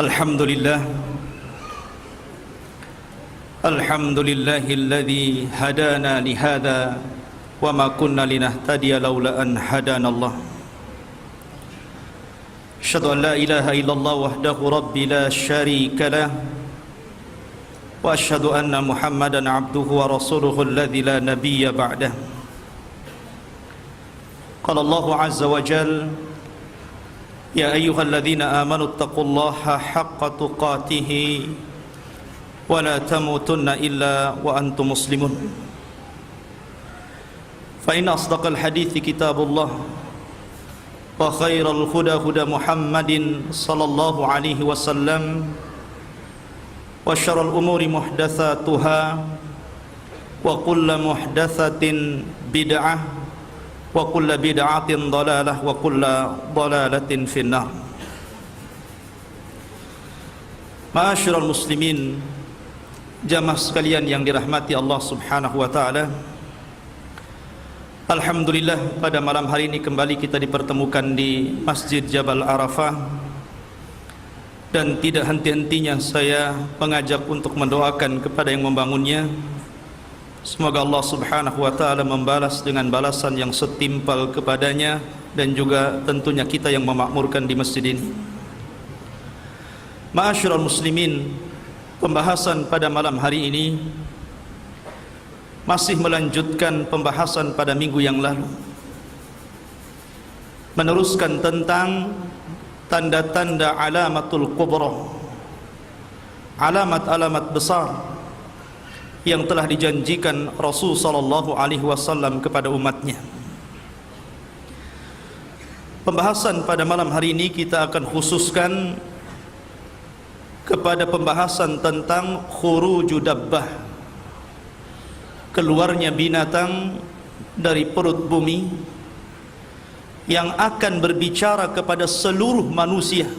Alhamdulillah Alhamdulillahilladzi hadana lihada wa ma kunna linahtadiya laula an hadana Allah. Asyhadu an la ilaha illallah wahdahu rabbi la syarika lah wa asyhadu anna Muhammadan abduhu wa rasuluhu alladzi la nabiyya ba'dah. Qala Allah azza wa jalla ya ayyuhalladzina amanu taqullaha haqqa tuqatih wa la tamutunna illa wa antum muslimun. Fa inna asdaqal hadithi kitabullah wa khairal huda huda Muhammadin sallallahu alaihi wasallam wa syarrul umuri muhdatsatuha wa kullu muhdatsatin bid'ah wa kullu bid'atin dhalalah wa kullu dhalalatin finnar. Ma'asyiral muslimin, jamaah sekalian yang dirahmati Allah Subhanahu wa taala. Alhamdulillah, pada malam hari ini kembali kita dipertemukan di Masjid Jabal Arafah, dan tidak henti-hentinya saya mengajak untuk mendoakan kepada yang membangunnya. Semoga Allah Subhanahu wa taala membalas dengan balasan yang setimpal kepadanya, dan juga tentunya kita yang memakmurkan di masjid ini. Ma'asyiral muslimin, pembahasan pada malam hari ini masih melanjutkan pembahasan pada minggu yang lalu, meneruskan tentang tanda-tanda alamatul kubra, alamat-alamat besar yang telah dijanjikan Rasul sallallahu alaihi wasallam kepada umatnya. Pembahasan pada malam hari ini kita akan khususkan kepada pembahasan tentang khuruju dabbah, keluarnya binatang dari perut bumi yang akan berbicara kepada seluruh manusia.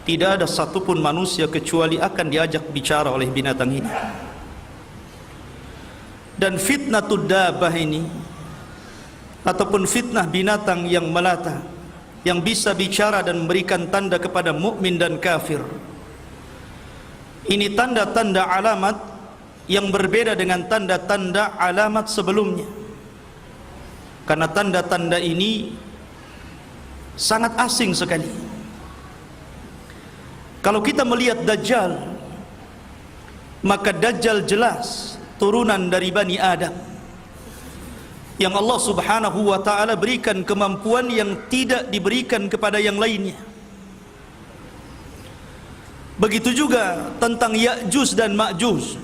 Tidak ada satupun manusia kecuali akan diajak bicara oleh binatang ini. Dan fitnatud dabbah ini, ataupun fitnah binatang yang melata, yang bisa bicara dan memberikan tanda kepada mukmin dan kafir, ini tanda-tanda alamat yang berbeda dengan tanda-tanda alamat sebelumnya. Karena tanda-tanda ini sangat asing sekali. Kalau kita melihat Dajjal, maka Dajjal jelas turunan dari Bani Adam, yang Allah Subhanahu wa ta'ala berikan kemampuan yang tidak diberikan kepada yang lainnya. Begitu juga tentang Ya'juj dan Ma'juj.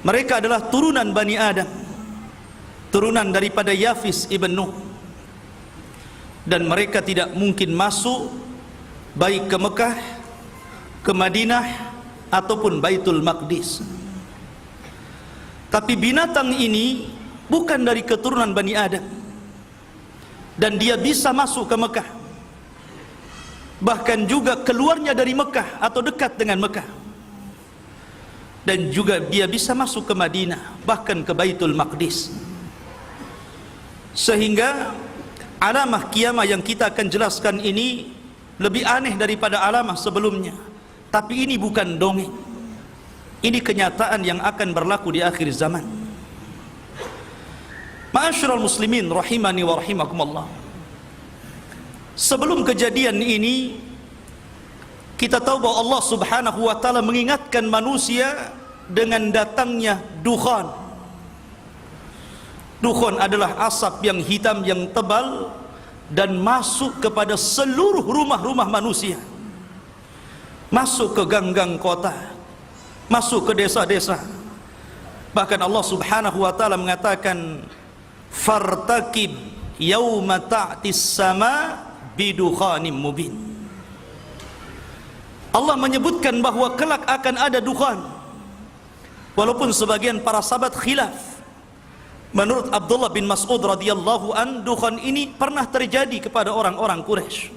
Mereka adalah turunan Bani Adam, turunan daripada Yafis ibn Nuh, dan mereka tidak mungkin masuk baik ke Mekah, ke Madinah, ataupun Baitul Maqdis. Tapi binatang ini bukan dari keturunan Bani Adam, dan dia bisa masuk ke Mekah, bahkan juga keluarnya dari Mekah atau dekat dengan Mekah, dan juga dia bisa masuk ke Madinah, bahkan ke Baitul Maqdis. Sehingga alamah kiamah yang kita akan jelaskan ini lebih aneh daripada alamah sebelumnya. Tapi ini bukan dongeng, ini kenyataan yang akan berlaku di akhir zaman. Ma'asyiral muslimin rahimani wa rahimakumullah, sebelum kejadian ini, kita tahu bahwa Allah Subhanahu wa ta'ala mengingatkan manusia dengan datangnya dukhan. Dukhan adalah asap yang hitam yang tebal dan masuk kepada seluruh rumah-rumah manusia, masuk ke gang-gang kota, masuk ke desa-desa. Bahkan Allah Subhanahu wa ta'ala mengatakan, fartaqib yauma ta'tis sama bidukhanim mubin. Allah menyebutkan bahwa kelak akan ada dukhan. Walaupun sebagian para sahabat khilaf. Menurut Abdullah bin Mas'ud radhiyallahu an, dukhan ini pernah terjadi kepada orang-orang Quraisy.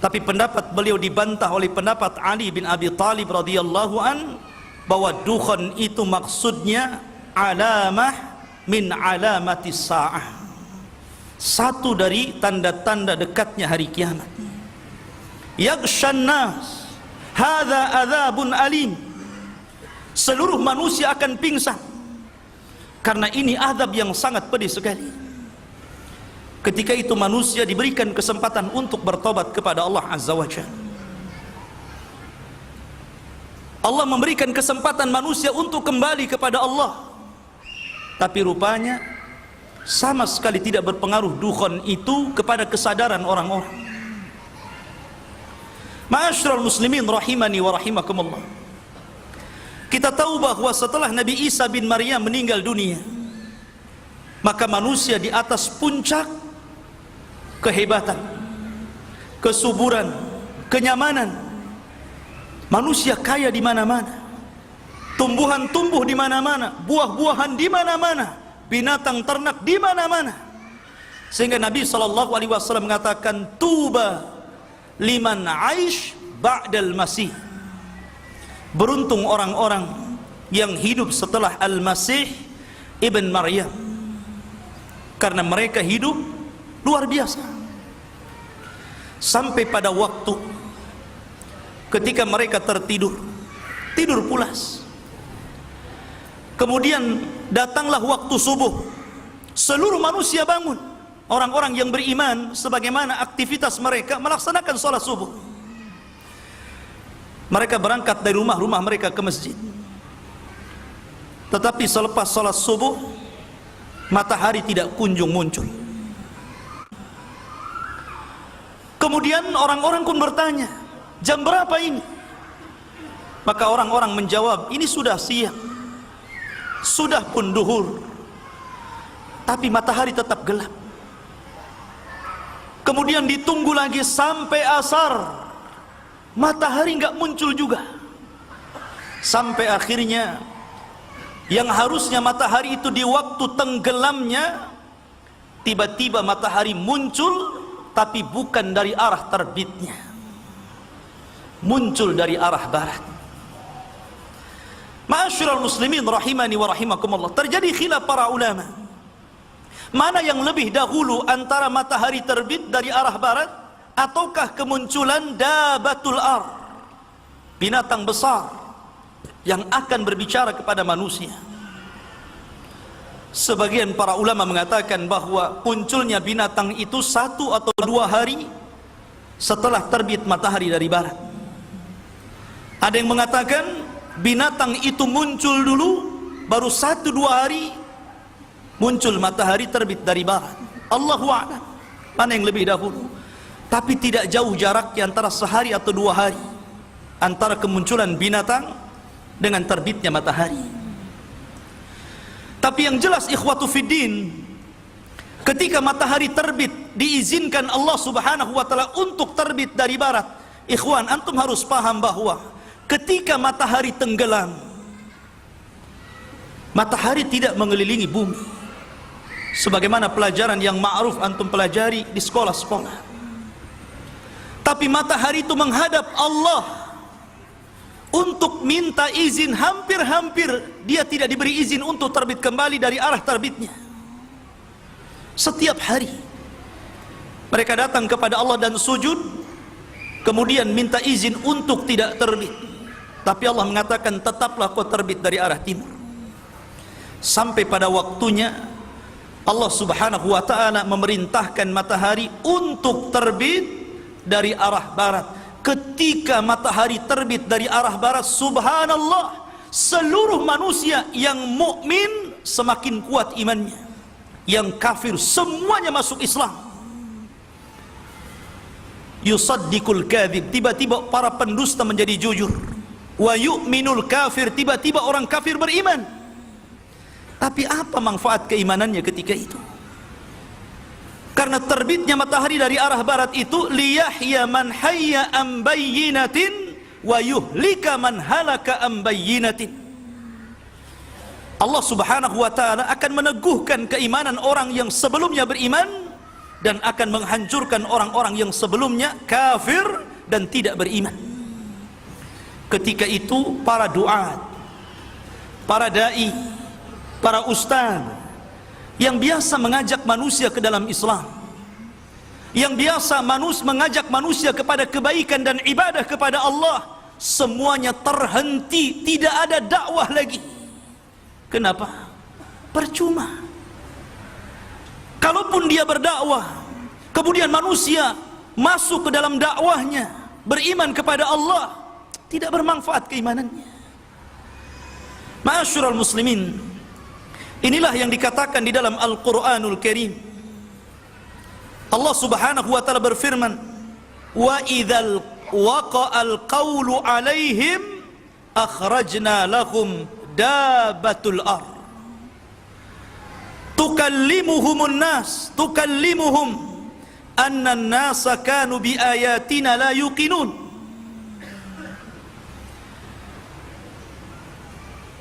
Tapi pendapat beliau dibantah oleh pendapat Ali bin Abi Thalib radhiyallahu an, bahwa dukhan itu maksudnya alamah min alamatis sa'ah, satu dari tanda-tanda dekatnya hari kiamat. yaghshan nas, hadza adzabun alim. Seluruh manusia akan pingsan karena ini azab yang sangat pedih sekali. Ketika itu manusia diberikan kesempatan untuk bertobat kepada Allah Azza wa Jalla. Allah memberikan kesempatan manusia untuk kembali kepada Allah, tapi rupanya sama sekali tidak berpengaruh dukhan itu kepada kesadaran orang-orang. Ma'asyiral muslimin rahimani wa rahimakumullah, kita tahu bahwa setelah Nabi Isa bin Maryam meninggal dunia, maka manusia di atas puncak kehebatan, kesuburan, kenyamanan. Manusia kaya di mana-mana, tumbuhan tumbuh di mana-mana, buah-buahan di mana-mana, binatang ternak di mana-mana. Sehingga Nabi SAW mengatakan, tuba liman aish ba'dal masih. Beruntung orang-orang yang hidup setelah Al-Masih Ibn Maryam, karena mereka hidup luar biasa. Sampai pada waktu ketika mereka tertidur, tidur pulas, kemudian datanglah waktu subuh, seluruh manusia bangun. Orang-orang yang beriman sebagaimana aktivitas mereka melaksanakan sholat subuh. Mereka berangkat dari rumah-rumah mereka ke masjid. Tetapi selepas sholat subuh, matahari tidak kunjung muncul. Kemudian orang-orang pun bertanya, jam berapa ini? Maka orang-orang menjawab, ini sudah siang, sudah pun duhur, tapi matahari tetap gelap. Kemudian ditunggu lagi sampai asar, matahari nggak muncul juga. Sampai akhirnya yang harusnya matahari itu di waktu tenggelamnya, tiba-tiba matahari muncul, tapi bukan dari arah terbitnya, muncul dari arah barat. Ma'asyiral muslimin rahimani wa rahimakumullah, terjadi khilaf para ulama, mana yang lebih dahulu antara matahari terbit dari arah barat ataukah kemunculan dabatul ar, binatang besar yang akan berbicara kepada manusia. Sebagian para ulama mengatakan bahwa munculnya binatang itu 1 atau 2 hari setelah terbit matahari dari barat. Ada yang mengatakan binatang itu muncul dulu, baru 1-2 hari muncul matahari terbit dari barat. Allahu a'lam mana yang lebih dahulu. Tapi tidak jauh jaraknya antara sehari atau 2 hari antara kemunculan binatang dengan terbitnya matahari. Tapi yang jelas ikhwatu fiddin, ketika matahari terbit diizinkan Allah Subhanahu wa taala untuk terbit dari barat. Ikhwan, antum harus paham bahwa ketika matahari tenggelam, matahari tidak mengelilingi bumi sebagaimana pelajaran yang ma'ruf antum pelajari di sekolah-sekolah. Tapi matahari itu menghadap Allah untuk minta izin. Hampir-hampir dia tidak diberi izin untuk terbit kembali dari arah terbitnya. Setiap hari mereka datang kepada Allah dan sujud, kemudian minta izin untuk tidak terbit. Tapi Allah mengatakan, tetaplah kau terbit dari arah timur. Sampai pada waktunya Allah Subhanahu wa ta'ala memerintahkan matahari untuk terbit dari arah barat. Ketika matahari terbit dari arah barat, subhanallah, seluruh manusia yang mukmin semakin kuat imannya, yang kafir semuanya masuk Islam. Yusaddiqul kadhib, tiba-tiba para pendusta menjadi jujur. Wa yu'minul kafir, tiba-tiba orang kafir beriman. Tapi apa manfaat keimanannya ketika itu? Karena terbitnya matahari dari arah barat itu liyahya man hayya am bayyinatin wa yuhlika man halaka am bayyinatin. Allah Subhanahu wa taala akan meneguhkan keimanan orang yang sebelumnya beriman dan akan menghancurkan orang-orang yang sebelumnya kafir dan tidak beriman. Ketika itu para duat, para dai, para ustaz yang biasa mengajak manusia ke dalam Islam, yang biasa mengajak manusia kepada kebaikan dan ibadah kepada Allah, semuanya terhenti, tidak ada dakwah lagi. Kenapa? Percuma. Kalaupun dia berdakwah, kemudian manusia masuk ke dalam dakwahnya, beriman kepada Allah, tidak bermanfaat keimanannya. Ma'asyiral muslimin, inilah yang dikatakan di dalam Al-Qur'anul Karim. Allah Subhanahu wa taala berfirman, "Wa idzal waqa'al qawlu 'alaihim akhrajna lahum dabbatul ardh tukallimuhumun nas tukallimuhum anna an-nasa kanu bi ayatina la yuqinun."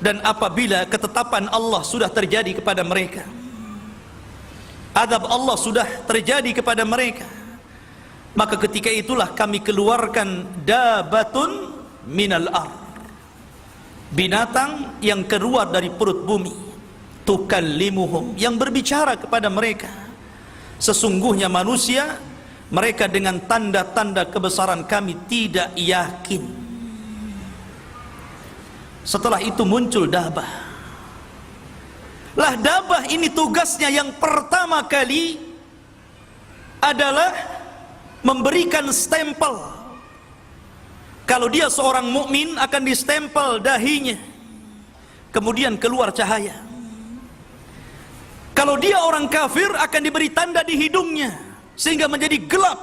Dan apabila ketetapan Allah sudah terjadi kepada mereka, azab Allah sudah terjadi kepada mereka, maka ketika itulah kami keluarkan dabatun minal ard, binatang yang keluar dari perut bumi, tukallimuhum, yang berbicara kepada mereka. Sesungguhnya manusia, mereka dengan tanda-tanda kebesaran kami tidak yakin. Setelah itu muncul dabah. Lah dabah ini tugasnya yang pertama kali adalah memberikan stempel. Kalau dia seorang mukmin akan distempel dahinya, kemudian keluar cahaya. Kalau dia orang kafir akan diberi tanda di hidungnya sehingga menjadi gelap.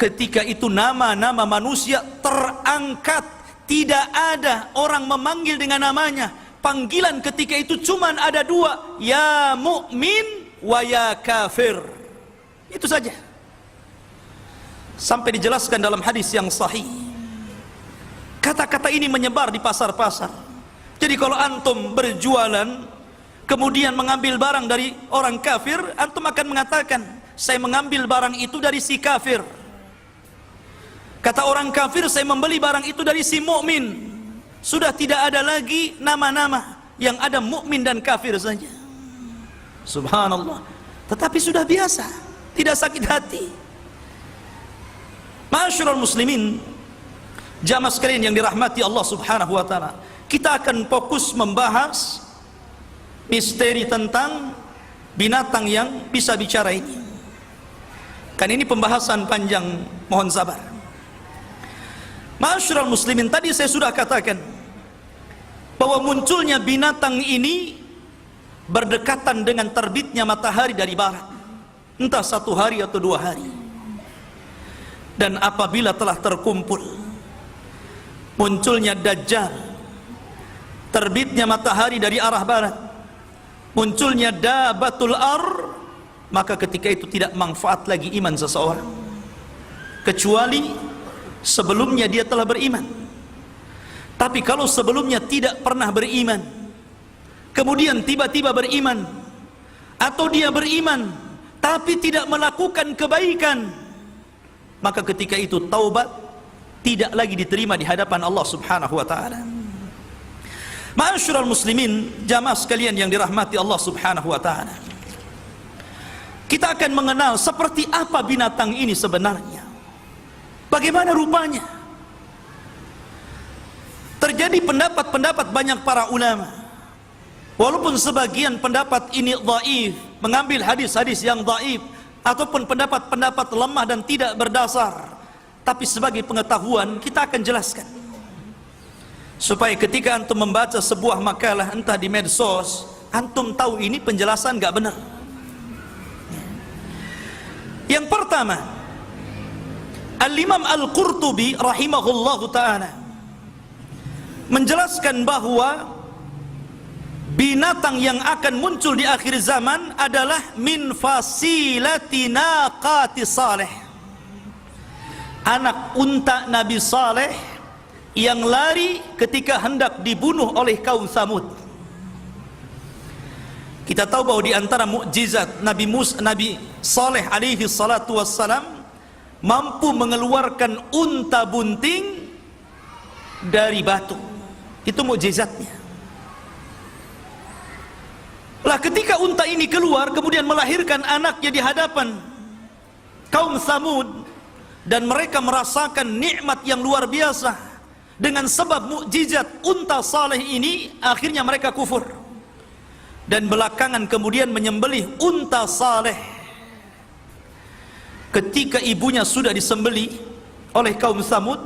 Ketika itu nama-nama manusia terangkat, tidak ada orang memanggil dengan namanya. Panggilan ketika itu cuman ada dua, ya mukmin wa ya kafir. Itu saja. Sampai dijelaskan dalam hadis yang sahih, kata-kata ini menyebar di pasar-pasar. Jadi kalau antum berjualan kemudian mengambil barang dari orang kafir, antum akan mengatakan, saya mengambil barang itu dari si kafir. Kata orang kafir, saya membeli barang itu dari si mukmin. Sudah tidak ada lagi nama-nama, yang ada mukmin dan kafir saja. Subhanallah. Tetapi sudah biasa, tidak sakit hati. Ma'asyiral muslimin, jamaah sekalian yang dirahmati Allah Subhanahu wa taala, kita akan fokus membahas misteri tentang binatang yang bisa bicara ini. Kan ini pembahasan panjang, mohon sabar. Ma'asyiral muslimin, tadi saya sudah katakan bahwa munculnya binatang ini berdekatan dengan terbitnya matahari dari barat, entah 1 hari atau 2 hari. Dan apabila telah terkumpul munculnya Dajjal, terbitnya matahari dari arah barat, munculnya dabatul ar, maka ketika itu tidak manfaat lagi iman seseorang, kecuali sebelumnya dia telah beriman. Tapi kalau sebelumnya tidak pernah beriman, kemudian tiba-tiba beriman, atau dia beriman tapi tidak melakukan kebaikan, maka ketika itu taubat tidak lagi diterima di hadapan Allah Subhanahu wa taala. Ma'asyiral muslimin, jamaah sekalian yang dirahmati Allah Subhanahu wa taala, kita akan mengenal seperti apa binatang ini sebenarnya, bagaimana rupanya. Terjadi pendapat-pendapat banyak para ulama, walaupun sebagian pendapat ini dhaif, mengambil hadis-hadis yang dhaif, ataupun pendapat-pendapat lemah dan tidak berdasar. Tapi sebagai pengetahuan kita akan jelaskan, supaya ketika antum membaca sebuah makalah entah di medsos, antum tahu ini penjelasan gak benar. Yang pertama, Al-Imam Al-Qurtubi rahimahullahu ta'ala menjelaskan bahwa binatang yang akan muncul di akhir zaman adalah min fasilati naqati saleh, anak unta Nabi Saleh yang lari ketika hendak dibunuh oleh kaum Samud. Kita tahu bahwa di antara mukjizat Nabi Saleh alaihi salatu wassalam, mampu mengeluarkan unta bunting dari batu. Itu mukjizatnya. Lah ketika unta ini keluar kemudian melahirkan anaknya di hadapan kaum Tsamud, dan mereka merasakan nikmat yang luar biasa dengan sebab mukjizat unta saleh ini. Akhirnya mereka kufur dan belakangan kemudian menyembelih unta saleh. Ketika ibunya sudah disembelih oleh kaum Tsamud,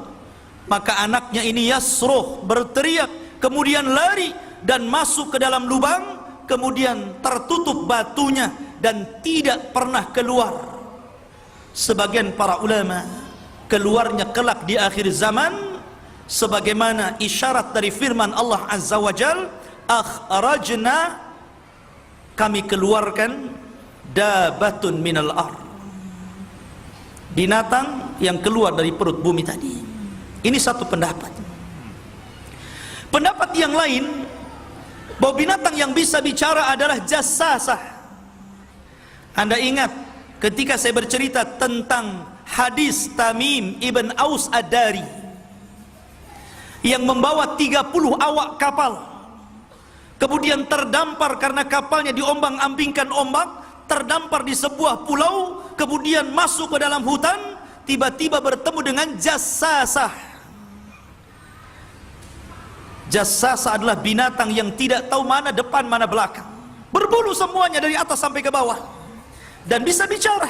maka anaknya ini yasruh, berteriak, kemudian lari dan masuk ke dalam lubang, kemudian tertutup batunya dan tidak pernah keluar. Sebagian para ulama, keluarnya kelak di akhir zaman sebagaimana isyarat dari firman Allah Azza wa Jal, akhrajna, kami keluarkan, dabatun minal ard, binatang yang keluar dari perut bumi tadi. Ini satu pendapat. Pendapat yang lain, bahwa binatang yang bisa bicara adalah jassasah. Anda ingat ketika saya bercerita tentang hadis Tamim ibn Aus Ad-Dari yang membawa 30 awak kapal, kemudian terdampar karena kapalnya diombang-ambingkan ombak, terdampar di sebuah pulau, kemudian masuk ke dalam hutan, tiba-tiba bertemu dengan jassasah. Jassasah adalah binatang yang tidak tahu mana depan mana belakang, berbulu semuanya dari atas sampai ke bawah, dan bisa bicara,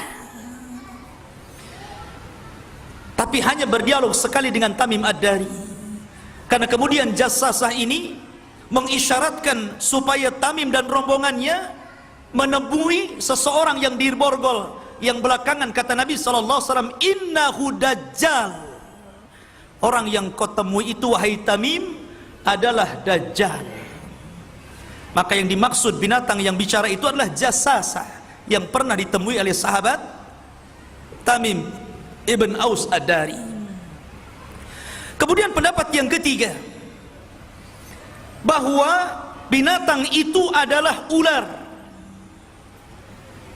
tapi hanya berdialog sekali dengan Tamim Ad-Dari. Karena kemudian jassasah ini mengisyaratkan supaya Tamim dan rombongannya menemui seseorang yang di Borgol, yang belakangan kata Nabi SAW, innahu dajjal, orang yang kau temui itu wahai Tamim adalah dajjal. Maka yang dimaksud binatang yang bicara itu adalah jassasah yang pernah ditemui oleh sahabat Tamim ibn Aus Ad-Dari. Kemudian pendapat yang ketiga, bahwa binatang itu adalah ular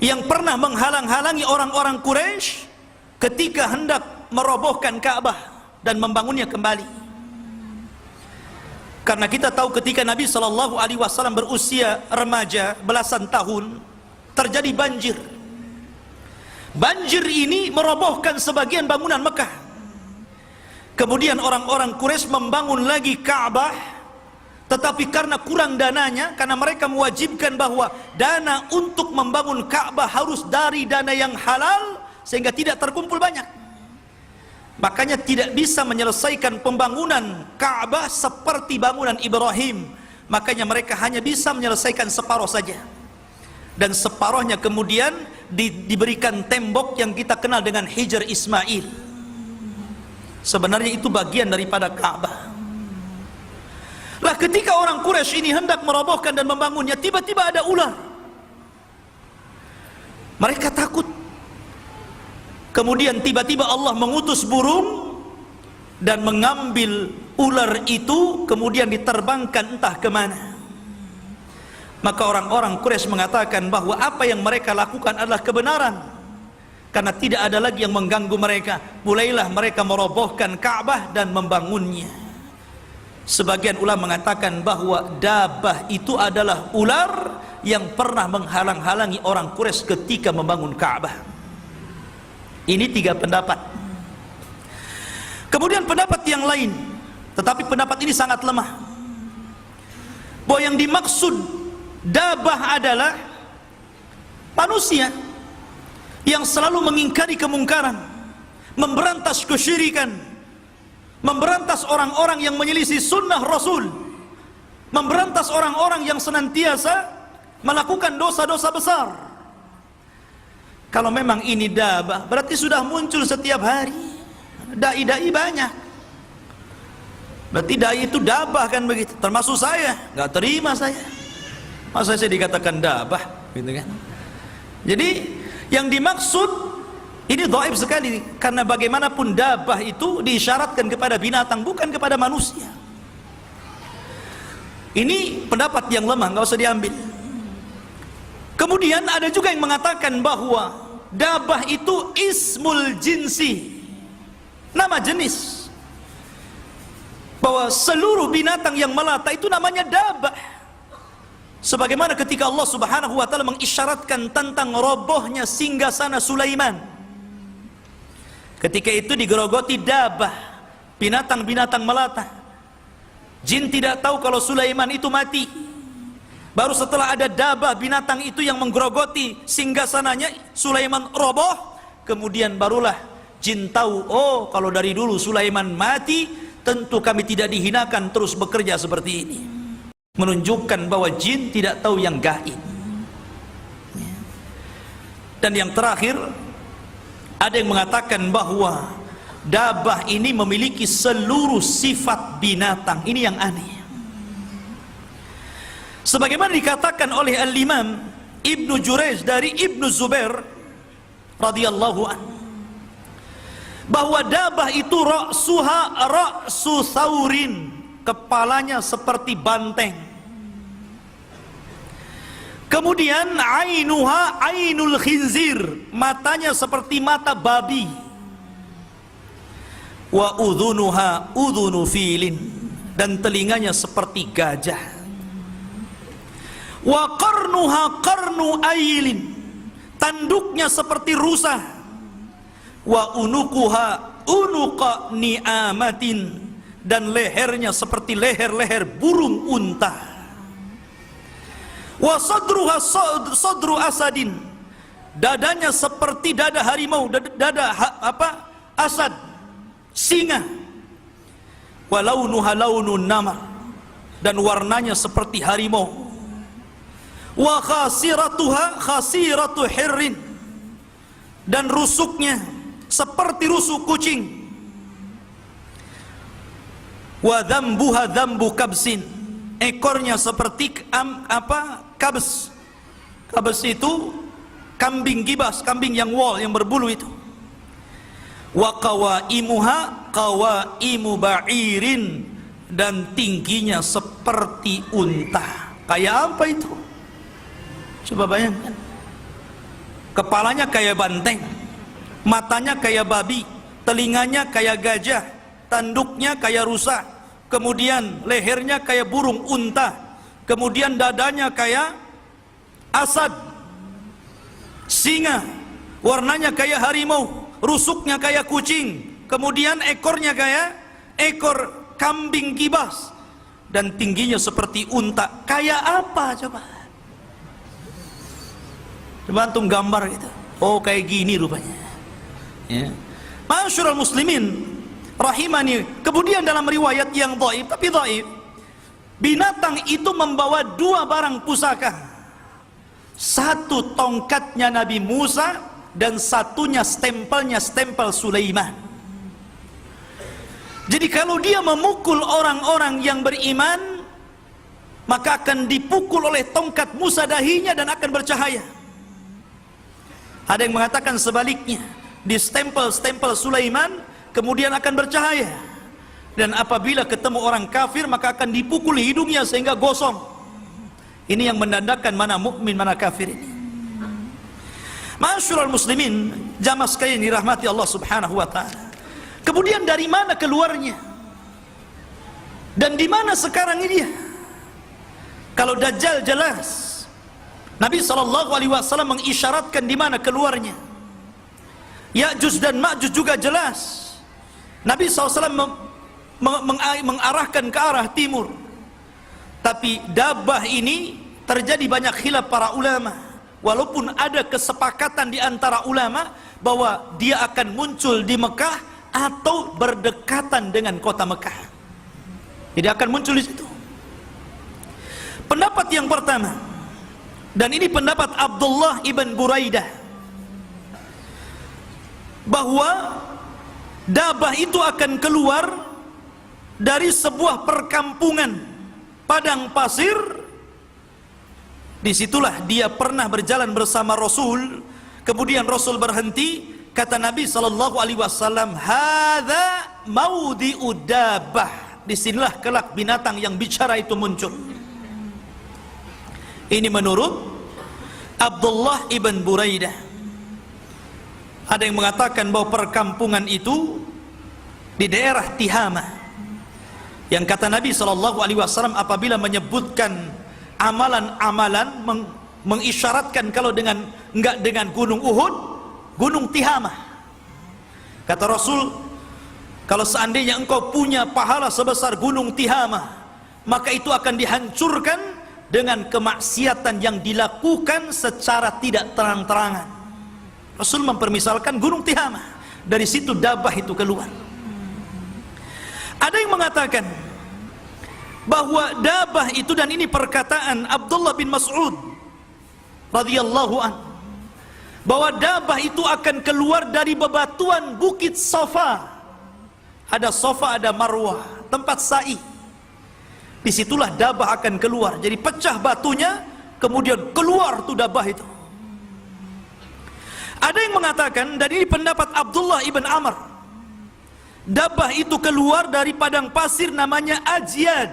yang pernah menghalang-halangi orang-orang Quraisy ketika hendak merobohkan Ka'bah dan membangunnya kembali. Karena kita tahu ketika Nabi SAW berusia remaja belasan tahun, terjadi banjir. Banjir ini merobohkan sebagian bangunan Mekah. Kemudian orang-orang Quraisy membangun lagi Ka'bah, tetapi karena kurang dananya, karena mereka mewajibkan bahwa dana untuk membangun Ka'bah harus dari dana yang halal, sehingga tidak terkumpul banyak. Makanya tidak bisa menyelesaikan pembangunan Ka'bah seperti bangunan Ibrahim. Makanya mereka hanya bisa menyelesaikan separuh saja, dan separuhnya kemudian diberikan tembok yang kita kenal dengan Hijr Ismail. Sebenarnya itu bagian daripada Ka'bah. Lah ketika orang Quraisy ini hendak merobohkan dan membangunnya, tiba-tiba ada ular. Mereka takut. Kemudian tiba-tiba Allah mengutus burung dan mengambil ular itu, kemudian diterbangkan entah kemana. Maka orang-orang Quraisy mengatakan bahwa apa yang mereka lakukan adalah kebenaran, karena tidak ada lagi yang mengganggu mereka. Mulailah mereka merobohkan Ka'bah dan membangunnya. Sebagian ulama mengatakan bahwa dabah itu adalah ular yang pernah menghalang-halangi orang Quraisy ketika membangun Ka'bah. Ini tiga pendapat. Kemudian pendapat yang lain, tetapi pendapat ini sangat lemah, bahwa yang dimaksud dabah adalah manusia yang selalu mengingkari kemungkaran, memberantas kesyirikan, memberantas orang-orang yang menyelisih sunnah Rasul, memberantas orang-orang yang senantiasa melakukan dosa-dosa besar. Kalau memang ini dabah, berarti sudah muncul setiap hari. Dai-dai banyak. Berarti dai itu dabah kan begitu. Termasuk saya, nggak terima saya. Masa saya dikatakan dabah, gitu kan? Jadi yang dimaksud ini dhaif sekali, karena bagaimanapun dabah itu diisyaratkan kepada binatang, bukan kepada manusia. Ini pendapat yang lemah, nggak usah diambil. Kemudian ada juga yang mengatakan bahwa dabah itu ismul jinsi, nama jenis, bahwa seluruh binatang yang melata itu namanya dabah. Sebagaimana ketika Allah Subhanahu wa taala mengisyaratkan tentang robohnya singgasana Sulaiman, Ketika itu digerogoti dabah, binatang-binatang melata. Jin tidak tahu kalau Sulaiman itu mati. Baru setelah ada dabah binatang itu yang menggerogoti singgasananya, Sulaiman roboh. Kemudian barulah jin tahu, oh kalau dari dulu Sulaiman mati, tentu kami tidak dihinakan terus bekerja seperti ini. Menunjukkan bahwa jin tidak tahu yang gaib. Dan yang terakhir, ada yang mengatakan bahwa dabah ini memiliki seluruh sifat binatang. Ini yang aneh. Sebagaimana dikatakan oleh Al-Imam Ibnu Jurayj dari Ibnu Zubair radhiyallahu anhu, bahwa dabah itu ra'suha ra'su thaurin, kepalanya seperti banteng. Kemudian ainuha ainul khinzir, matanya seperti mata babi. Wa udhunuha udhunu filin, dan telinganya seperti gajah. Wa qarnuha qarnu ailin, tanduknya seperti rusa. Wa unukuha unuqa ni'amatin, dan lehernya seperti leher-leher burung unta. Wa sadruha sadru asadin, dadanya seperti dada harimau, dada asad, singa. Wa launuha launun namar, dan warnanya seperti harimau. Wa khasiratuha khasiratu hirrin, dan rusuknya seperti rusuk kucing. Wa dzambuha dzambu kabsin, ekornya seperti kabes. Kabes itu kambing gibas, kambing yang wol, yang berbulu itu. Wa qawaimuha qawaimu ba'irin, dan tingginya seperti unta. Kayak apa itu? Coba bayangkan. Kepalanya kayak banteng, matanya kayak babi, telinganya kayak gajah, tanduknya kayak rusa, kemudian lehernya kayak burung unta, kemudian dadanya kayak asad, singa, warnanya kayak harimau, rusuknya kayak kucing, kemudian ekornya kayak ekor kambing kibas, dan tingginya seperti unta. Kayak apa coba? Coba antum gambar gitu. Oh kayak gini rupanya. Ya. Masyurul muslimin rahimani. Kemudian dalam riwayat yang dhaif, tapi dhaif, binatang itu membawa dua barang pusaka. Satu tongkatnya Nabi Musa, dan satunya stempelnya stempel Sulaiman. Jadi kalau dia memukul orang-orang yang beriman, maka akan dipukul oleh tongkat Musa dahinya dan akan bercahaya. Ada yang mengatakan sebaliknya, di stempel Sulaiman kemudian akan bercahaya. Dan apabila ketemu orang kafir, maka akan dipukul hidungnya sehingga gosong. Ini yang menandakan mana mukmin mana kafir ini. Masyurul muslimin, jamaah sekalian dirahmati Allah Subhanahu wa taala. Kemudian dari mana keluarnya? Dan di mana sekarang ini dia? Kalau Dajjal jelas, Nabi SAW mengisyaratkan di mana keluarnya. Ya'juj dan Ma'juj juga jelas. Nabi SAW mengarahkan ke arah timur. Tapi dabah ini terjadi banyak khilaf para ulama. Walaupun ada kesepakatan di antara ulama bahwa dia akan muncul di Mekah atau berdekatan dengan kota Mekah. Jadi akan muncul di situ. Pendapat yang pertama, dan ini pendapat Abdullah ibn Buraidah, bahwa dabah itu akan keluar dari sebuah perkampungan padang pasir. Disitulah dia pernah berjalan bersama Rasul. Kemudian Rasul berhenti. Kata Nabi SAW, "Hadza maudhi'u dabbah." Disinilah kelak binatang yang bicara itu muncul. Ini menurut Abdullah ibn Buraidah. Ada yang mengatakan bahwa perkampungan itu di daerah Tihama, yang kata Nabi SAW apabila menyebutkan amalan-amalan mengisyaratkan kalau enggak dengan gunung Uhud, gunung Tihama. Kata Rasul, kalau seandainya engkau punya pahala sebesar gunung Tihamah, maka itu akan dihancurkan dengan kemaksiatan yang dilakukan secara tidak terang-terangan. Rasul mempermisalkan gunung Tihamah, dari situ dabah itu keluar. Ada yang mengatakan bahwa dabah itu, dan ini perkataan Abdullah bin Mas'ud radhiyallahu anhu, bahwa dabah itu akan keluar dari bebatuan bukit Safa. Ada Safa, ada Marwah, tempat sa'i. Disitulah dabah akan keluar. Jadi pecah batunya, kemudian keluar tuh dabah itu. Ada yang mengatakan, dan ini pendapat Abdullah ibn Amr, dabah itu keluar dari padang pasir namanya Ajyad,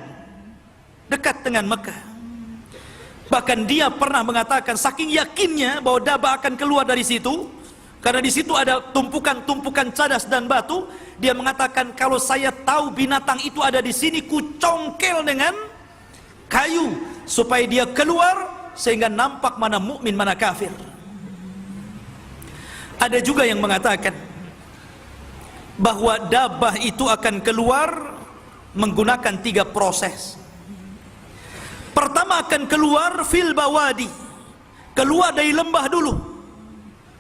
dekat dengan Mekah. Bahkan dia pernah mengatakan, saking yakinnya bahwa dabah akan keluar dari situ, karena di situ ada tumpukan-tumpukan cadas dan batu, dia mengatakan, kalau saya tahu binatang itu ada di sini, ku congkel dengan kayu supaya dia keluar sehingga nampak mana mukmin mana kafir. Ada juga yang mengatakan bahwa dabah itu akan keluar menggunakan 3 proses. Pertama akan keluar fil bawadi, keluar dari lembah dulu,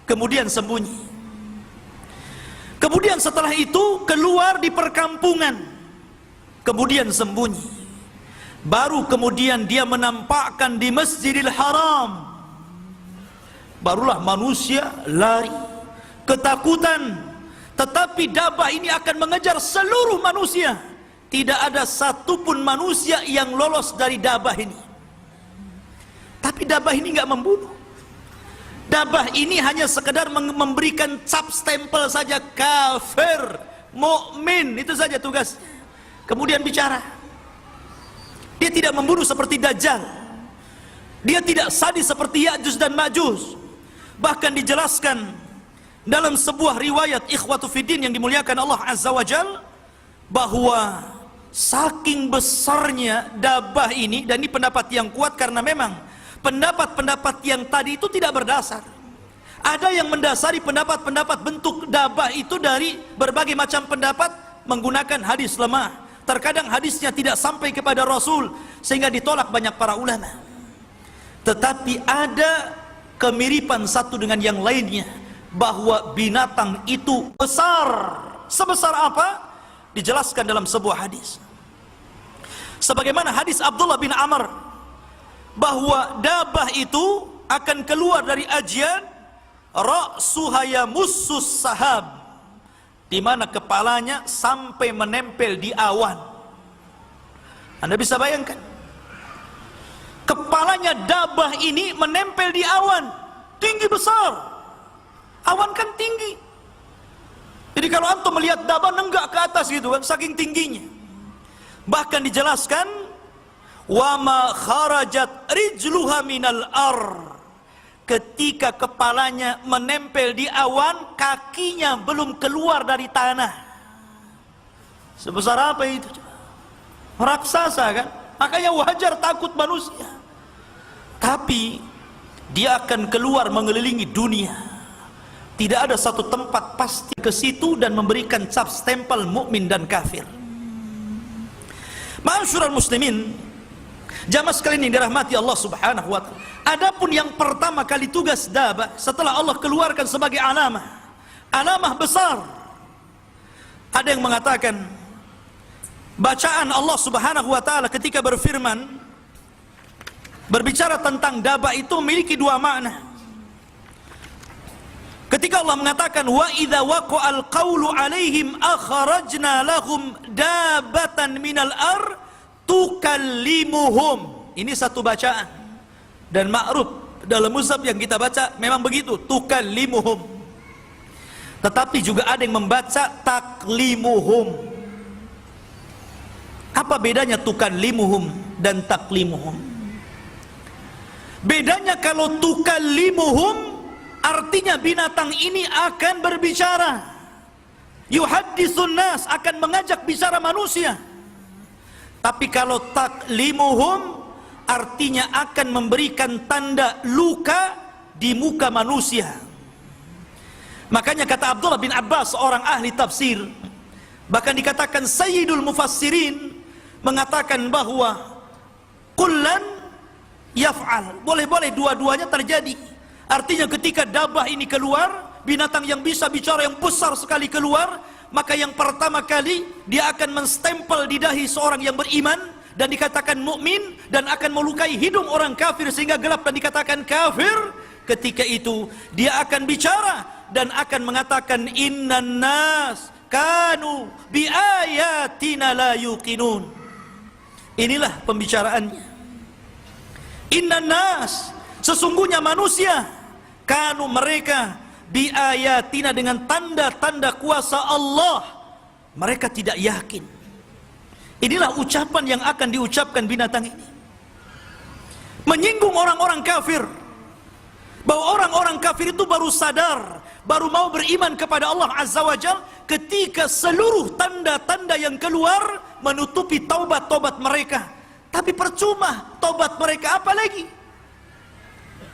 kemudian sembunyi. Kemudian setelah itu keluar di perkampungan, kemudian sembunyi. Baru kemudian dia menampakkan di Masjidil Haram. Barulah manusia lari, ketakutan. Tetapi dabah ini akan mengejar seluruh manusia. Tidak ada satupun manusia yang lolos dari dabah ini. Tapi dabah ini nggak membunuh. Dabah ini hanya sekedar memberikan cap stempel saja, kafir, mukmin, itu saja tugas. Kemudian bicara. Dia tidak membunuh seperti Dajjal. Dia tidak sadis seperti Ya'juj dan Ma'juj. Bahkan dijelaskan dalam sebuah riwayat ikhwatu fiddin yang dimuliakan Allah Azza wa Jal, bahwa saking besarnya dabah ini, dan ini pendapat yang kuat karena memang pendapat-pendapat yang tadi itu tidak berdasar. Ada yang mendasari pendapat-pendapat bentuk dabah itu dari berbagai macam pendapat menggunakan hadis lemah. Terkadang hadisnya tidak sampai kepada Rasul sehingga ditolak banyak para ulama. Tetapi ada kemiripan satu dengan yang lainnya, bahwa binatang itu besar. Sebesar apa? Dijelaskan dalam sebuah hadis. Sebagaimana hadis Abdullah bin Amr, bahwa dabah itu akan keluar dari Ajyad, ra'suha yamussus sahab, di mana kepalanya sampai menempel di awan. Anda bisa bayangkan, kepalanya dabah ini menempel di awan, tinggi besar. Awan kan tinggi. Jadi kalau antum melihat dabah nenggak ke atas gitu kan, saking tingginya. Bahkan dijelaskan, wa ma kharajat rijluha minal ar, ketika kepalanya menempel di awan, kakinya belum keluar dari tanah. Sebesar apa itu? Raksasa kan? Makanya wajar takut manusia. Tapi dia akan keluar mengelilingi dunia. Tidak ada satu tempat pasti ke situ dan memberikan cap stempel mukmin dan kafir. Ma'asyiral muslimin, jamaah sekalian yang dirahmati Allah Subhanahu wa taala. Adapun yang pertama kali tugas dabah setelah Allah keluarkan sebagai alamah besar. Ada yang mengatakan bacaan Allah Subhanahu wa taala ketika berfirman, berbicara tentang dabah itu memiliki 2 makna. Ketika Allah mengatakan wa idza waqa'al qawlu 'alaihim akhrajna lahum dabatan minal ar tukallimuhum. Ini satu bacaan dan ma'ruf dalam mushaf yang kita baca memang begitu, tukallimuhum. Tetapi juga ada yang membaca taklimuhum. Apa bedanya tukallimuhum dan taklimuhum? Bedanya kalau tukallimuhum artinya binatang ini akan berbicara, yuhaddisun nas, akan mengajak bicara manusia. Tapi kalau taklimuhum artinya akan memberikan tanda luka di muka manusia. Makanya kata Abdullah bin Abbas, seorang ahli tafsir, bahkan dikatakan Sayyidul Mufassirin, mengatakan bahwa kullan yaf'al, boleh-boleh dua-duanya terjadi. Artinya ketika dabah ini keluar, binatang yang bisa bicara yang besar sekali keluar, maka yang pertama kali dia akan menstempel di dahi seorang yang beriman dan dikatakan mukmin, dan akan melukai hidung orang kafir sehingga gelap dan dikatakan kafir. Ketika itu dia akan bicara dan akan mengatakan innan nas kanu bi ayatina la yuqinun. Inilah pembicaraannya. Innan nas, sesungguhnya manusia, kanu mereka, bi ayatina dengan tanda-tanda kuasa Allah, mereka tidak yakin. Inilah ucapan yang akan diucapkan binatang ini, menyinggung orang-orang kafir, bahwa orang-orang kafir itu baru sadar, baru mau beriman kepada Allah Azza wa Jal ketika seluruh tanda-tanda yang keluar menutupi taubat-taubat mereka. Tapi percuma taubat mereka, apa lagi?